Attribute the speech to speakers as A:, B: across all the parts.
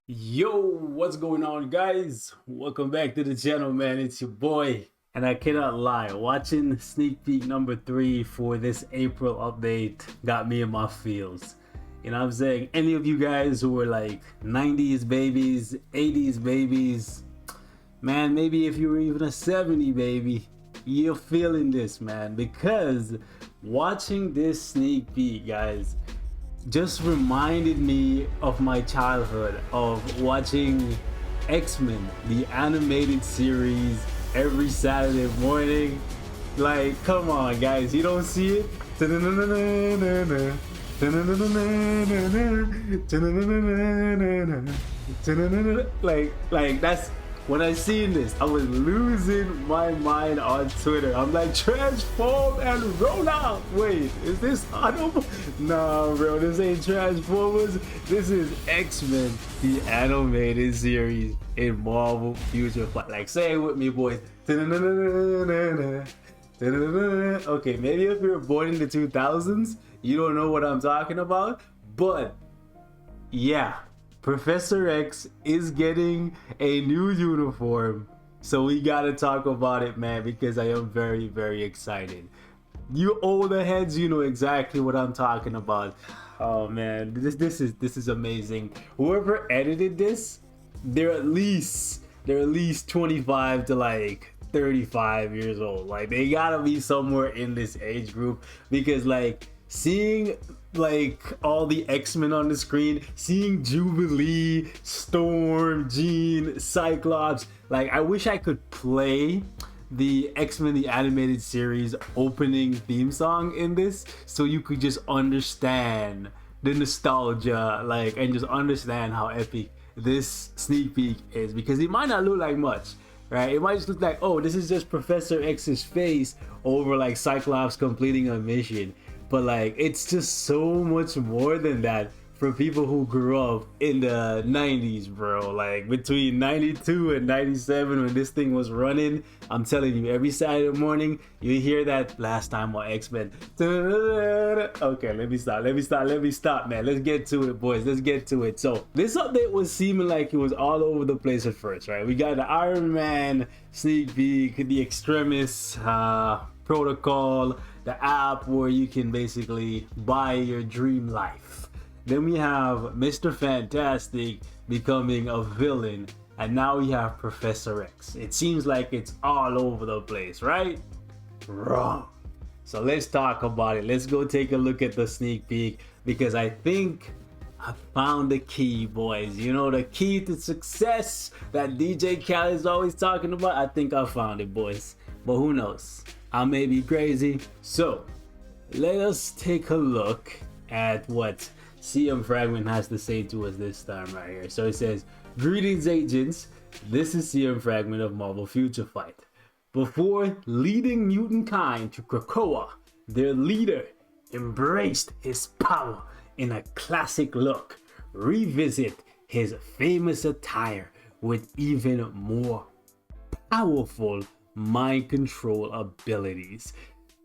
A: Yo, what's going on, guys? Welcome back to the channel, man. It's your boy, and I cannot lie, watching sneak peek number 3 for this April update got me in my feels. You know what I'm saying? Any of you guys who were like 90s babies, 80s babies, man, maybe if you were even a 70 baby, you're feeling this, man, because watching this sneak peek, guys, just reminded me of my childhood of watching X-Men, the animated series, every Saturday morning. Like, come on, guys, you don't see it? Like that's when I seen this, I was losing my mind on Twitter. I'm like, transform and roll out. Wait, is this audible? Nah, bro, this ain't Transformers. This is X-Men, the animated series in Marvel Future Fight. Like, say it with me, boys. Okay, maybe if you're born in the 2000s, you don't know what I'm talking about, but yeah, Professor X is getting a new uniform, so we gotta talk about it, man, because I am very, very excited. You older heads, you know exactly what I'm talking about. Oh man, this is amazing. Whoever edited this, they're at least 25 to like 35 years old. Like, they gotta be somewhere in this age group, because like seeing like all the X-Men on the screen, seeing Jubilee, Storm, Jean, Cyclops, like I wish I could play the X-Men the animated series opening theme song in this, so you could just understand the nostalgia, like, and just understand how epic this sneak peek is, because it might not look like much, right? It might just look like, oh, this is just Professor X's face over like Cyclops completing a mission, but like it's just so much more than that for people who grew up in the 90s, bro. Like between 92 and 97 when this thing was running, I'm telling you, every Saturday morning you hear that last time on X-Men. Okay, let me stop, man. Let's get to it, boys. Let's get to it. So this update was seeming like it was all over the place at first, right? We got the Iron Man sneak peek, the Extremis protocol, the app where you can basically buy your dream life. Then we have Mr. Fantastic becoming a villain, and now we have Professor X. It seems like it's all over the place, right? Wrong. So let's talk about it. Let's go take a look at the sneak peek, because I think I found the key, boys. You know, the key to success that DJ Khaled is always talking about. I think I found it, boys. But who knows? I may be crazy. So let us take a look at what CM Fragment has to say to us this time right here. So it says, greetings agents, this is CM Fragment of Marvel Future Fight. Before leading mutant kind to Krakoa, their leader embraced his power in a classic look. Revisit his famous attire with even more powerful mind control abilities.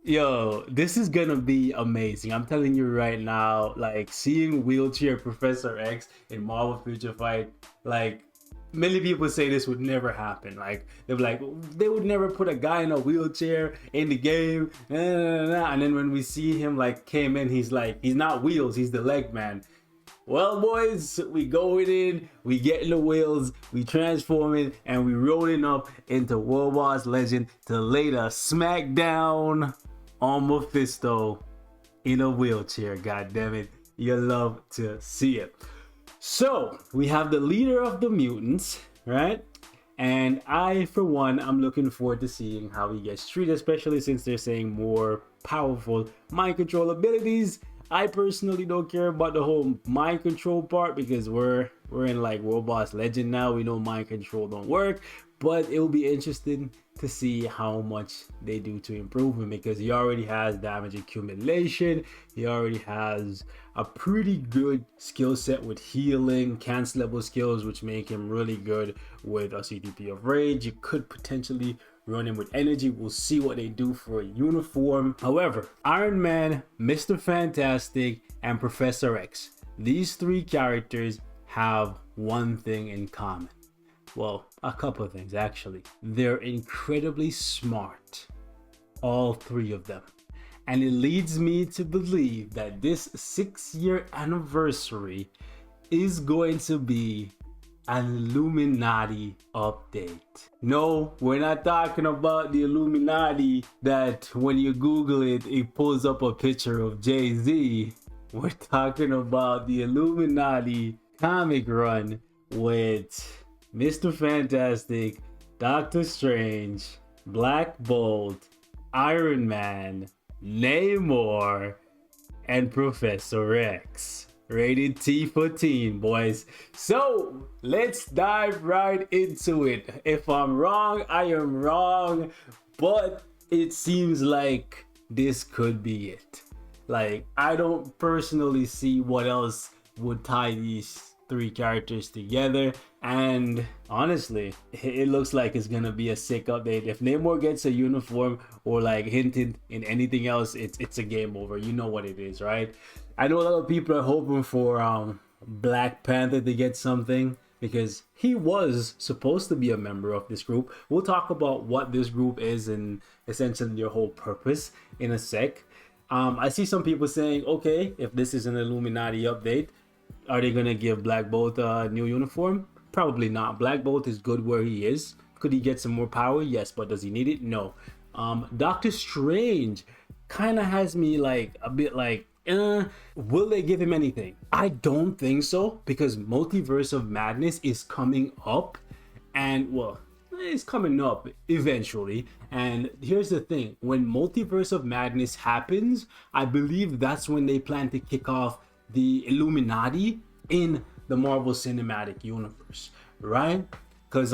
A: Yo, this is gonna be amazing. I'm telling you right now, like seeing wheelchair Professor X in Marvel Future Fight, like many people say this would never happen. Like they're like, they would never put a guy in a wheelchair in the game. And then when we see him like came in, he's like, he's not wheels, he's the leg man. Well, boys, we going in, we getting the wheels, we transforming, and we rolling up into World War's Legend to later smack down on Mephisto in a wheelchair. God damn it, you love to see it. So we have the leader of the mutants, right? And I, for one, I'm looking forward to seeing how he gets treated, especially since they're saying more powerful mind control abilities. I personally don't care about the whole mind control part, because we're in like World Boss Legend now. We know mind control don't work, but it will be interesting to see how much they do to improve him, because he already has damage accumulation. He already has a pretty good skill set with healing, cancelable skills, which make him really good with a CTP of Rage. You could potentially run him with energy. We'll see what they do for a uniform. However, Iron Man, Mr. Fantastic, and Professor X, these three characters have one thing in common. Well, a couple of things actually. They're incredibly smart, all three of them. And it leads me to believe that this 6-year anniversary is going to be an Illuminati update. No, we're not talking about the Illuminati that when you Google it, it pulls up a picture of Jay-Z. We're talking about the Illuminati comic run with Mr. Fantastic, Doctor Strange, Black Bolt, Iron Man, Namor, and Professor X. Rated T for teen, boys. So let's dive right into it. If I'm wrong, I am wrong, but it seems like this could be it. Like, I don't personally see what else would tie these three characters together, and honestly, it looks like it's gonna be a sick update. If Namor gets a uniform or like hinted in anything else, it's a game over. You know what it is, right? I know a lot of people are hoping for Black Panther to get something because he was supposed to be a member of this group. We'll talk about what this group is and essentially their whole purpose in a sec. I see some people saying, okay, if this is an Illuminati update, are they gonna give Black Bolt a new uniform? Probably not. Black Bolt is good where he is. Could he get some more power? Yes, but does he need it? No. Doctor Strange kind of has me like a bit like, will they give him anything? I don't think so, because Multiverse of Madness is coming up, and well, it's coming up eventually. And here's the thing, when Multiverse of Madness happens, I believe that's when they plan to kick off the Illuminati in the Marvel Cinematic Universe, right? Because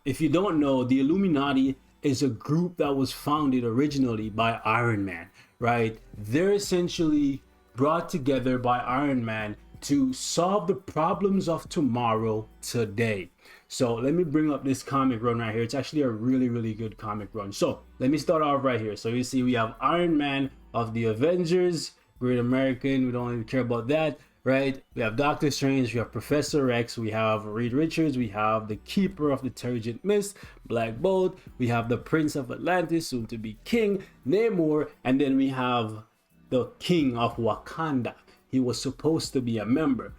A: if you don't know, the Illuminati is a group that was founded originally by Iron Man, right? They're essentially brought together by Iron Man to solve the problems of tomorrow today. So let me bring up this comic run right here. It's actually a really good comic run. So let me start off right here. So you see we have Iron Man of the Avengers, Great American, we don't even care about that, right? We have Doctor Strange, we have Professor X, we have Reed Richards, we have the Keeper of the Turgid Mist, Black Bolt, we have the Prince of Atlantis, soon to be King, Namor, and then we have the King of Wakanda. He was supposed to be a member.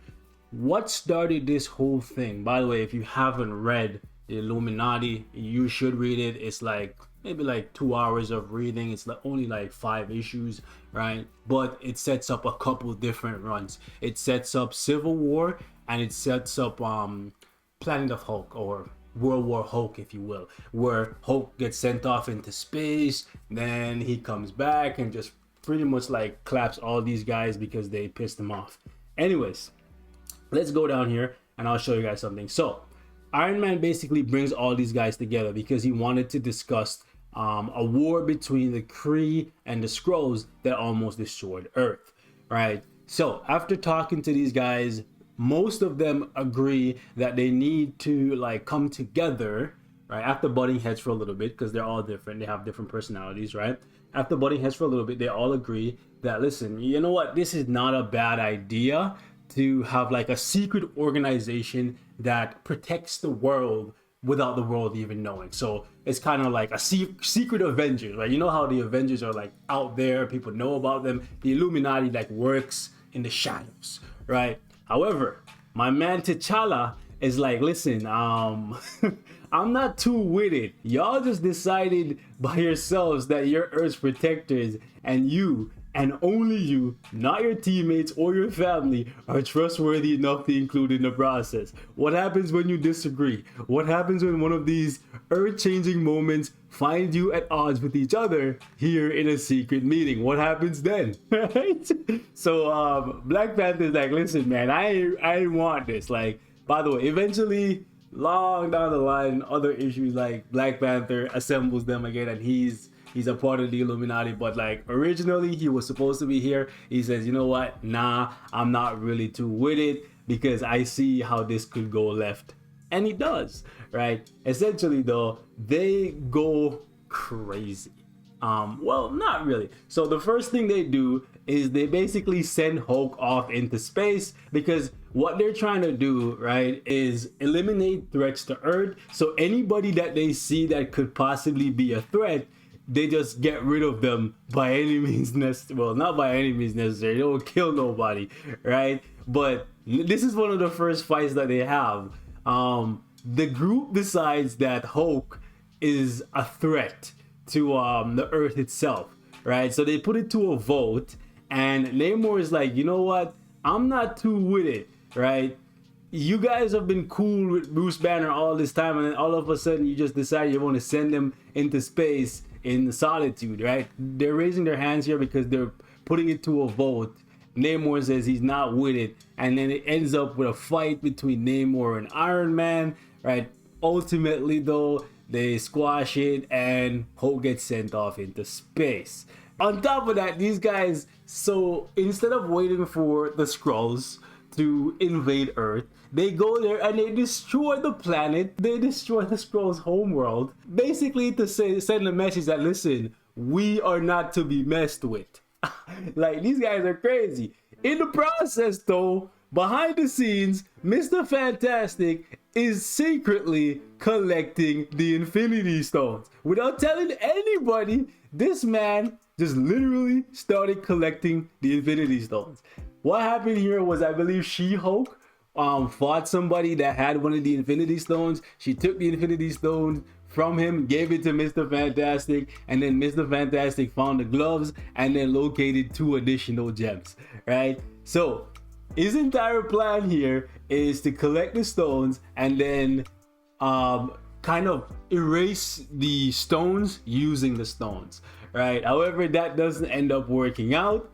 A: What started this whole thing? By the way, if you haven't read the Illuminati, you should read it. It's like maybe like 2 hours of reading. It's like only like 5 issues, right? But it sets up a couple different runs. It sets up Civil War, and it sets up Planet of Hulk, or World War Hulk, if you will, where Hulk gets sent off into space, then he comes back and just pretty much like claps all these guys because they pissed him off. Anyways, let's go down here and I'll show you guys something. So Iron Man basically brings all these guys together because he wanted to discuss a war between the Kree and the Skrulls that almost destroyed Earth, right? So after talking to these guys, most of them agree that they need to like come together, right? After butting heads for a little bit, because they're all different, they have different personalities, right? After butting heads for a little bit, they all agree that, listen, you know what, this is not a bad idea to have like a secret organization that protects the world without the world even knowing. So it's kind of like a secret Avengers, right? You know how the Avengers are like out there, people know about them. The Illuminati like works in the shadows, right? However, my man T'Challa is like, listen, I'm not too with it. Y'all just decided by yourselves that you're Earth's protectors, and you and only you, not your teammates or your family, are trustworthy enough to include in the process. What happens when you disagree? What happens when one of these earth-changing moments find you at odds with each other here in a secret meeting? What happens then? Right? So Black Panther's like, listen, man, I want this. Like, by the way, eventually, long down the line, other issues like Black Panther assembles them again, and he's a part of the Illuminati. But like originally he was supposed to be here. He says, you know what, nah, I'm not really too with it because I see how this could go left, and he does, right? Essentially though, they go crazy. Well, not really. So the first thing they do is they basically send Hulk off into space because what they're trying to do, right, is eliminate threats to Earth. So anybody that they see that could possibly be a threat, they just get rid of them by any means necessary. Well, not by any means necessary. They don't kill nobody, right? But this is one of the first fights that they have. The group decides that Hulk is a threat to the Earth itself, right? So they put it to a vote, and Namor is like, you know what? I'm not too with it, right? You guys have been cool with Bruce Banner all this time, and then all of a sudden you just decide you want to send him into space in solitude, right? They're raising their hands here because they're putting it to a vote. Namor says he's not with it, and then it ends up with a fight between Namor and Iron Man, right? Ultimately, though, they squash it, and Hulk gets sent off into space. On top of that, these guys, so instead of waiting for the Skrulls to invade Earth, they go there and they destroy the planet. They destroy the Skrulls' homeworld, basically to send a message that, listen, we are not to be messed with. Like, these guys are crazy. In the process, though, behind the scenes, Mr. Fantastic is secretly collecting the Infinity Stones. Without telling anybody, this man just literally started collecting the Infinity Stones. What happened here was, I believe She-Hulk fought somebody that had one of the Infinity Stones. She took the Infinity Stones from him, gave it to Mr. Fantastic, and then Mr. Fantastic found the gloves and then located 2 additional gems, right? So his entire plan here is to collect the stones and then kind of erase the stones using the stones, right? However, that doesn't end up working out.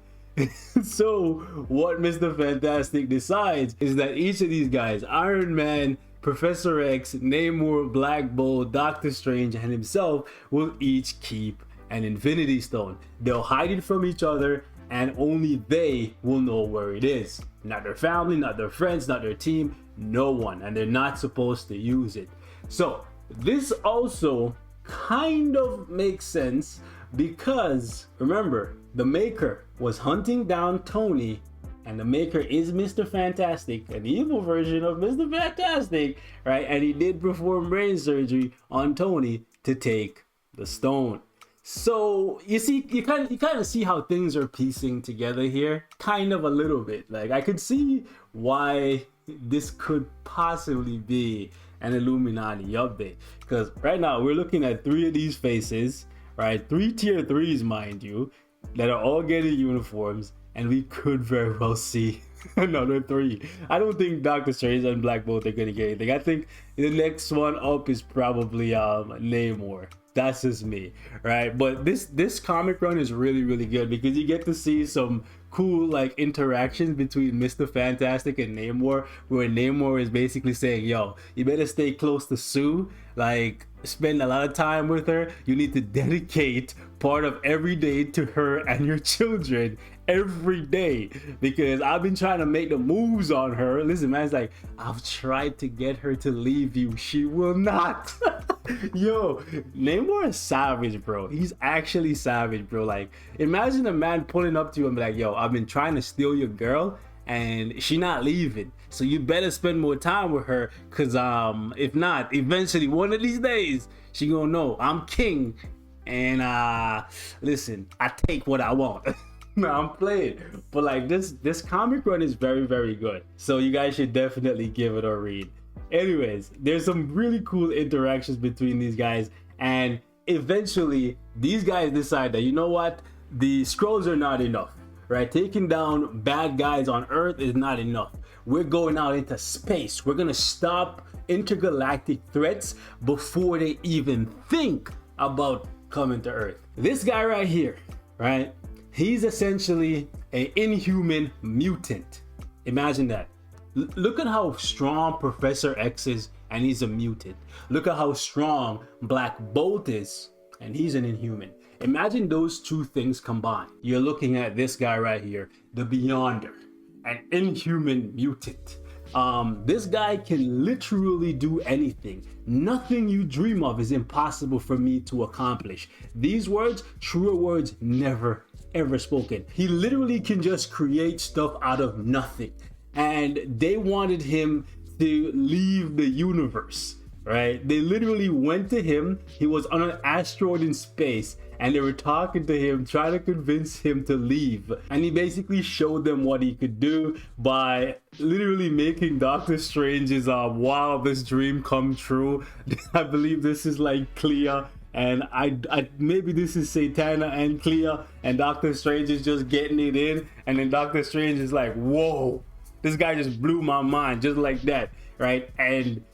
A: So what Mr. Fantastic decides is that each of these guys, Iron Man, Professor X, Namor, Black Bolt, Doctor Strange, and himself, will each keep an Infinity Stone. They'll hide it from each other, and only they will know where it is. Not their family, not their friends, not their team, no one. And they're not supposed to use it. So this also kind of makes sense because, remember, the Maker was hunting down Tony, and the Maker is Mr. Fantastic, an evil version of Mr. Fantastic, right? And he did perform brain surgery on Tony to take the stone. So you see, you kind of see how things are piecing together here, kind of a little bit. Like, I could see why this could possibly be an Illuminati update, because right now we're looking at 3 of these faces, right? 3 tier 3s, mind you, that are all getting uniforms, and we could very well see another 3. I don't think Doctor Strange and Black Bolt are gonna get anything. I think the next one up is probably Namor. That's just me, right? But this comic run is really good because you get to see some cool like interactions between Mr. Fantastic and Namor, where Namor is basically saying, yo, you better stay close to Sue, like spend a lot of time with her. You need to dedicate part of every day to her and your children every day, because I've been trying to make the moves on her. Listen, man, it's like, I've tried to get her to leave you, she will not. Yo, Namor is savage, bro. He's actually savage, bro. Like, imagine a man pulling up to you and be like, yo, I've been trying to steal your girl and she not leaving, so you better spend more time with her, because if not, eventually one of these days she gonna know I'm king, and listen, I take what I want. No, I'm playing, but like this comic run is very good, so you guys should definitely give it a read. Anyways, there's some really cool interactions between these guys, and eventually these guys decide that, you know what, the Skrulls are not enough, right? Taking down bad guys on Earth is not enough. We're going out into space. We're gonna stop intergalactic threats before they even think about coming to Earth. This guy right here, right? He's essentially an inhuman mutant. Imagine that. Look at how strong Professor X is, and he's a mutant. Look at how strong Black Bolt is, and he's an inhuman. Imagine those 2 things combined. You're looking at this guy right here, the Beyonder, an inhuman mutant. This guy can literally do anything. Nothing you dream of is impossible for me to accomplish. These words, truer words never ever spoken. He literally can just create stuff out of nothing. And they wanted him to leave the universe, right? They literally went to him. He was on an asteroid in space, and they were talking to him, trying to convince him to leave. And he basically showed them what he could do by literally making Doctor Strange's wildest dream come true. I believe this is like Clea, and I maybe this is Satana and Clea, and Doctor Strange is just getting it in, and then Doctor Strange is like, whoa, this guy just blew my mind, just like that, right? And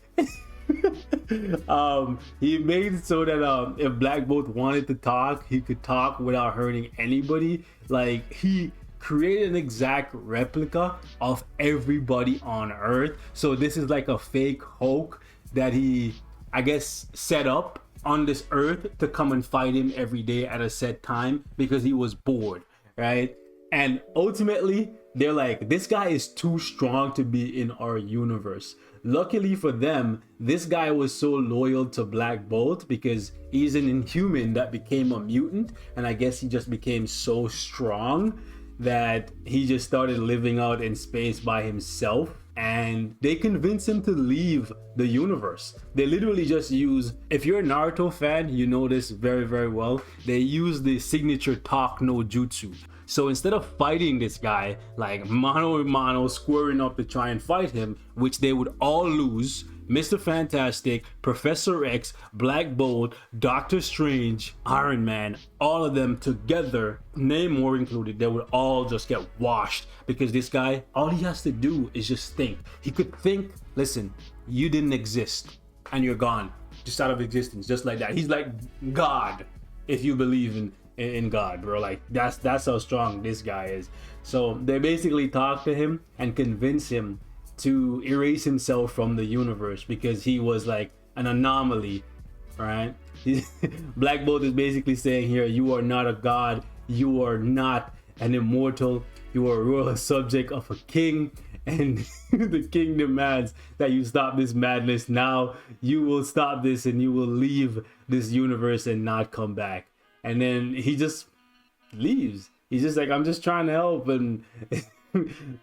A: he made it so that if Black Bolt wanted to talk, he could talk without hurting anybody. Like, he created an exact replica of everybody on Earth. So this is like a fake Hulk that he, I guess, set up on this Earth to come and fight him every day at a set time because he was bored, right? And ultimately, they're like, this guy is too strong to be in our universe. Luckily for them, this guy was so loyal to Black Bolt because he's an Inhuman that became a mutant, and I guess he just became so strong that he just started living out in space by himself. And they convinced him to leave the universe. They literally just use, if you're a Naruto fan, you know this very, very well. They use the signature talk no jutsu. So instead of fighting this guy, like mano a mano, squaring up to try and fight him, which they would all lose, Mr. Fantastic, Professor X, Black Bolt, Doctor Strange, Iron Man, all of them together, Namor included, they would all just get washed because this guy, all he has to do is just think. He could think, listen, you didn't exist and you're gone, just out of existence, just like that. He's like God, if you believe in God, bro. Like, that's how strong this guy is. So they basically talk to him and convince him to erase himself from the universe because he was like an anomaly, right? Black Bolt is basically saying here, you are not a god, you are not an immortal, you are a royal subject of a king, and the king demands that you stop this madness now. You will stop this and you will leave this universe and not come back. And then he just leaves. He's just like, I'm just trying to help, and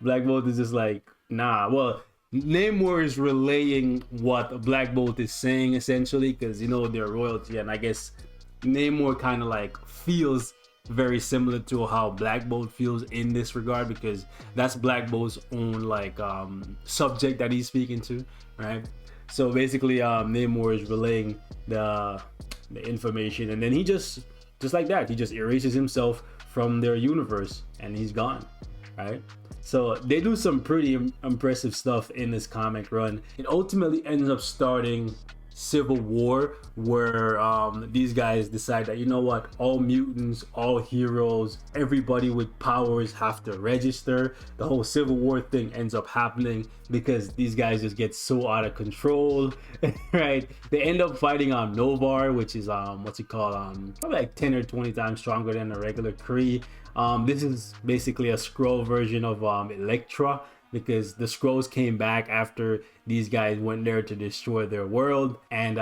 A: Black Bolt is just like, nah. Well, Namor is relaying what Black Bolt is saying essentially, because you know they're royalty, and I guess Namor kind of like feels very similar to how Black Bolt feels in this regard, because that's Black Bolt's own like subject that he's speaking to, right? So basically, Namor is relaying the information, and then he just like that, he just erases himself from their universe, and he's gone, right? So they do some pretty impressive stuff in this comic run. It ultimately ends up starting Civil War, where these guys decide that, you know what, all mutants, all heroes, everybody with powers have to register. The whole Civil War thing ends up happening because these guys just get so out of control, right? They end up fighting Novar, which is what's it called, probably like 10 or 20 times stronger than a regular Kree. This is basically a Skrull version of Elektra, because the Skrulls came back after these guys went there to destroy their world, and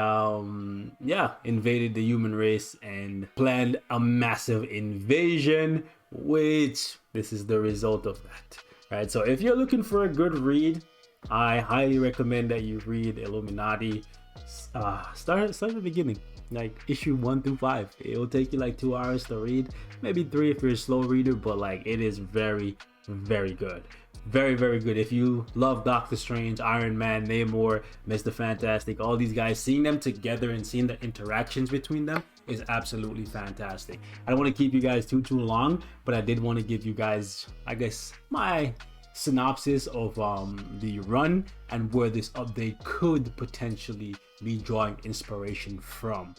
A: yeah, invaded the human race and planned a massive invasion, which this is the result of that, right? So if you're looking for a good read, I highly recommend that you read Illuminati. Start at the beginning, like issue 1 through 5. It will take you like 2 hours to read, maybe 3 if you're a slow reader, but like it is very, very good. Very, very good. If you love Doctor Strange, Iron Man, Namor, Mr. Fantastic, all these guys, seeing them together and seeing the interactions between them is absolutely fantastic. I don't want to keep you guys too long, but I did want to give you guys, I guess, my synopsis of the run and where this update could potentially be drawing inspiration from.